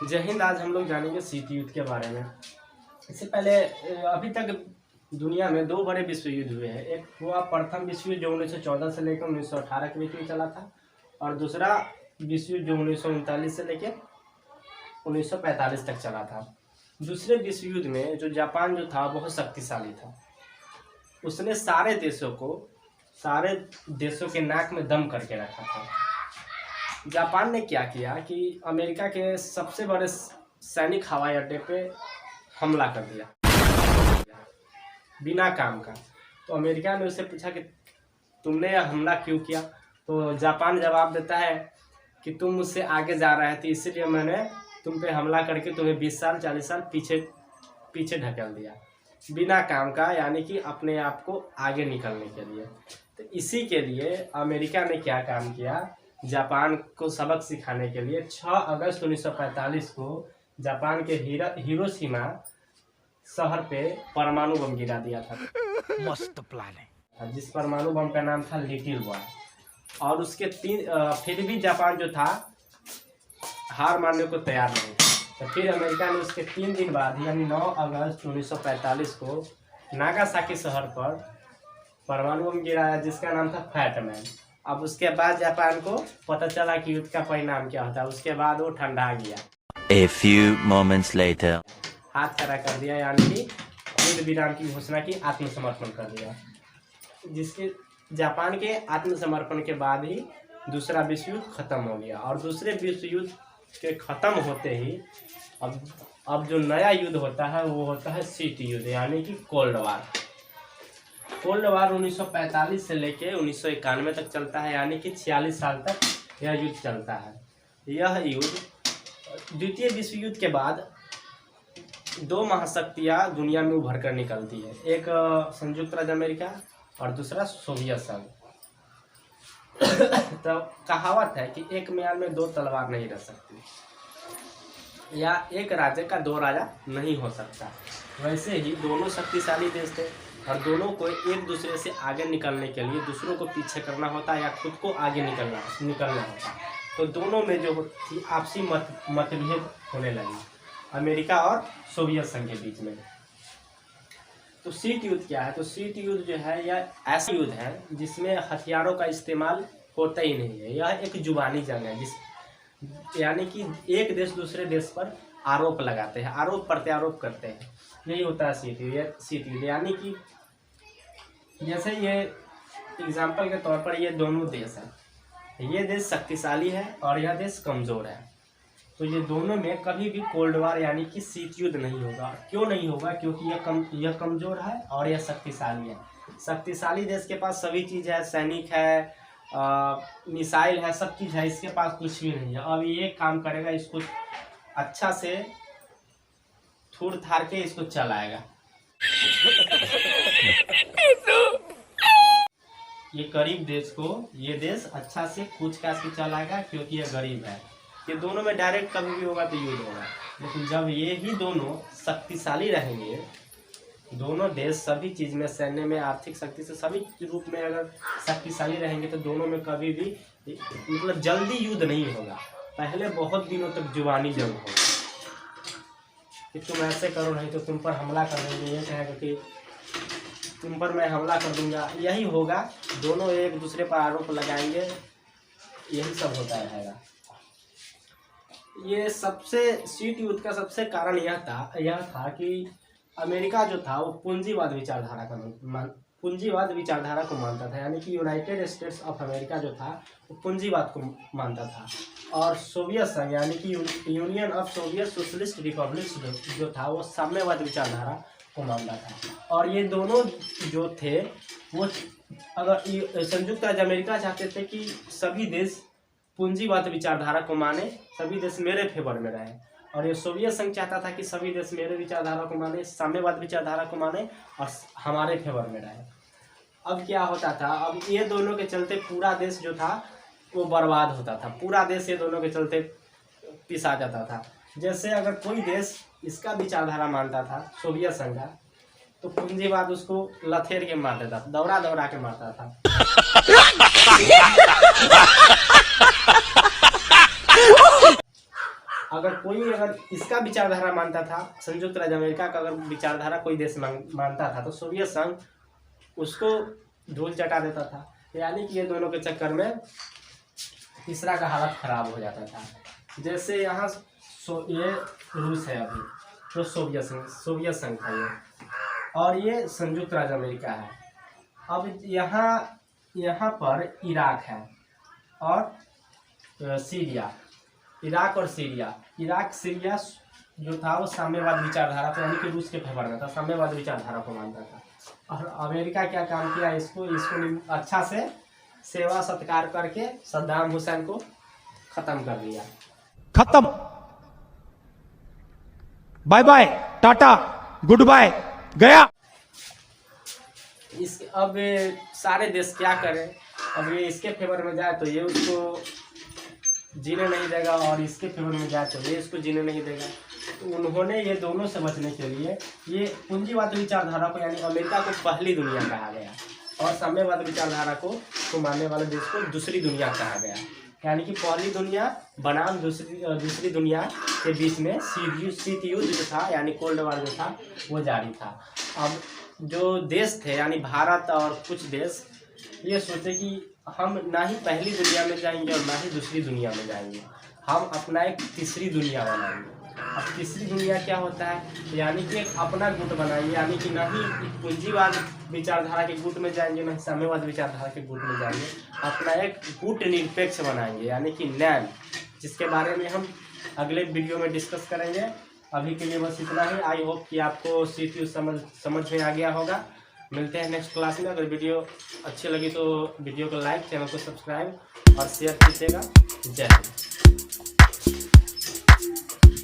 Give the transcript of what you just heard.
जय हिंद। आज हम लोग जानेंगे शीत युद्ध के बारे में। इससे पहले अभी तक दुनिया में दो बड़े विश्व युद्ध हुए हैं। एक हुआ प्रथम विश्व युद्ध जो 1914 से लेकर 1918 के बीच में चला था, और दूसरा विश्व युद्ध जो 1939 से लेकर 1945 तक चला था। दूसरे विश्व युद्ध में जो जापान जो था बहुत शक्तिशाली था। उसने सारे देशों के नाक में दम करके रखा था। जापान ने क्या किया कि अमेरिका के सबसे बड़े सैनिक हवाई अड्डे पे हमला कर दिया बिना काम का। तो अमेरिका ने उससे पूछा कि तुमने यह हमला क्यों किया। तो जापान जवाब देता है कि तुम मुझसे आगे जा रहे थे, इसीलिए मैंने तुम पे हमला करके तुम्हें 20 साल 40 साल पीछे ढकेल दिया बिना काम का, यानी कि अपने आप को आगे निकलने के लिए। तो इसी के लिए अमेरिका ने क्या काम किया, जापान को सबक सिखाने के लिए 6 अगस्त 1945 को जापान के हिरोशिमा शहर पे परमाणु बम गिरा दिया था। मस्त प्लान है। जिस परमाणु बम का नाम था लिटिल बॉय। और उसके फिर भी जापान जो था हार मानने को तैयार नहीं था। तो फिर अमेरिका ने उसके 3 दिन बाद यानी 9 अगस्त 1945 को नागासाकी शहर पर परमाणु बम गिराया, जिसका नाम था फैटमैन। अब उसके बाद जापान को पता चला कि युद्ध का परिणाम क्या होता है। उसके बाद वो ठंडा गया। A few moments later. हाथ खड़ा कर दिया, यानी कि युद्ध विराम की घोषणा की, आत्मसमर्पण कर दिया। जिसके जापान के आत्मसमर्पण के बाद ही दूसरा विश्व युद्ध खत्म हो गया। और दूसरे विश्व युद्ध के खत्म होते ही अब जो नया युद्ध होता है वो होता है शीत युद्ध, यानी कि कोल्ड वार। कोल्ड वार 1945 से लेके 1991 तक चलता है, यानी कि 46 साल तक यह युद्ध चलता है। यह युद्ध द्वितीय विश्व युद्ध के बाद 2 महाशक्तियाँ दुनिया में उभर कर निकलती है। एक संयुक्त राज्य अमेरिका और दूसरा सोवियत संघ। तो कहावत है कि एक म्यान में 2 तलवार नहीं रह सकती, या एक राज्य का 2 राजा नहीं हो सकता। वैसे ही दोनों शक्तिशाली देश थे और दोनों को एक दूसरे से आगे निकलने के लिए दूसरों को पीछे करना होता या खुद को आगे निकलना होता। तो दोनों में जो थी आपसी मतभेद होने लगी अमेरिका और सोवियत संघ के बीच में। तो शीत युद्ध क्या है? तो शीत युद्ध जो है यह ऐसा युद्ध है जिसमें हथियारों का इस्तेमाल होता ही नहीं है। यह एक जुबानी जंग है, यानी कि एक देश दूसरे देश पर आरोप लगाते हैं, आरोप प्रत्यारोप करते हैं। यही होता है शीत युद्ध। यानी कि जैसे ये एग्जाम्पल के तौर पर ये दोनों देश हैं, ये देश शक्तिशाली है और यह देश कमज़ोर है। तो ये दोनों में कभी भी कोल्ड वार यानी कि शीत युद्ध नहीं होगा। क्यों नहीं होगा? क्योंकि यह कमज़ोर है और यह शक्तिशाली है। शक्तिशाली देश के पास सभी चीज़ है, सैनिक है, मिसाइल है, सब चीज़ है। इसके पास कुछ भी नहीं है। अब ये काम करेगा, इसको अच्छा से थूड़ थाड़ के इसको चलाएगा। ये गरीब देश को ये देश अच्छा से कूच काच के चलाएगा, क्योंकि ये गरीब है। ये दोनों में डायरेक्ट कभी भी होगा तो युद्ध होगा। लेकिन जब ये ही दोनों शक्तिशाली रहेंगे, दोनों देश सभी चीज़ में, सैन्य में, आर्थिक शक्ति से, सभी रूप में अगर शक्तिशाली रहेंगे तो दोनों में कभी भी मतलब जल्दी युद्ध नहीं होगा। पहले बहुत दिनों तक जुबानी जंग होगा कि तुम ऐसे करो नहीं तो तुम पर हमला कर देंगे, ये कहेगा कि तुम पर मैं हमला कर दूंगा, यही होगा। दोनों एक दूसरे पर आरोप लगाएंगे, यही सब होता रहेगा। ये शीत युद्ध का सबसे कारण यह था कि अमेरिका जो था वो पूंजीवाद विचारधारा को मानता था, यानी कि यूनाइटेड स्टेट्स ऑफ अमेरिका जो था वो पूंजीवाद को मानता था। और सोवियत संघ यानी कि union of Soviet socialist republics जो था वो साम्यवाद विचारधारा को मानता था। और ये दोनों जो थे वो अगर संयुक्त राज्य अमेरिका चाहते थे कि सभी देश पूंजीवाद विचारधारा को माने, सभी देश मेरे फेवर में रहे। और ये सोवियत संघ चाहता था कि सभी देश मेरे विचारधारा को माने, साम्यवाद विचारधारा को माने और हमारे फेवर में रहे। अब क्या होता था, अब ये दोनों के चलते पूरा देश जो था वो बर्बाद होता था। पूरा देश ये दोनों के चलते पिसा जाता था। जैसे अगर कोई देश इसका विचारधारा मानता था, सोवियत संघ का, तो पूंजीवाद उसको लथेर के मार देता था, दौड़ा के मारता था। अगर कोई अगर इसका विचारधारा मानता था, संयुक्त राज्य अमेरिका का अगर विचारधारा कोई देश मानता था, तो सोवियत संघ उसको धूल चटा देता था। यानी कि ये दोनों के चक्कर में तीसरा का हालत खराब हो जाता था। जैसे यहाँ ये रूस है अभी, तो सोवियत संघ था ये, और ये संयुक्त राज्य अमेरिका है। अब यहाँ पर इराक है और सीरिया, इराक और सीरिया। इराक सीरिया जो था वो साम्यवाद विचारधारा था, यानी कि रूस के फेवर में था, साम्यवाद विचारधारा को मानता था। और अमेरिका क्या काम किया, इसको अच्छा से सेवा सत्कार करके सद्दाम हुसैन को खत्म कर दिया। खत्म, बाय बाय, टाटा, गुड बाय, गया। अब सारे देश क्या करें, अब ये इसके फेवर में जाए तो ये उसको जीने नहीं देगा, और इसके फेवर में जाए तो ये इसको जीने नहीं देगा। तो उन्होंने ये दोनों से बचने के लिए ये पूंजीवाद विचारधारा को, यानी अमेरिका को पहली दुनिया कहा गया, और साम्यवाद विचारधारा को मानने वाले देश को दूसरी दुनिया कहा गया। यानी कि पहली दुनिया बनाम दूसरी दुनिया के बीच में शीत युद्ध जो था, यानी कोल्ड वार जो था, वो जारी था। अब जो देश थे, यानी भारत और कुछ देश, ये सोचे कि हम ना ही पहली दुनिया में जाएंगे और ना ही दूसरी दुनिया में जाएंगे, हम अपना एक तीसरी दुनिया बनाएंगे। अब तीसरी दुनिया क्या होता है, यानी कि एक अपना गुट बनाएंगे, यानी कि ना ही पूंजीवाद विचारधारा के गुट में जाएंगे, ना ही साम्यवाद विचारधारा के गुट में जाएंगे, अपना एक गुट निरपेक्ष बनाएंगे, यानी कि नैन, जिसके बारे में हम अगले वीडियो में डिस्कस करेंगे। अभी के लिए बस इतना ही। आई होप कि आपको CTU समझ में आ गया होगा। मिलते हैं नेक्स्ट क्लास में। अगर वीडियो अच्छी लगी तो वीडियो को लाइक, चैनल को सब्सक्राइब और शेयर कीजिएगा। जय हिंद।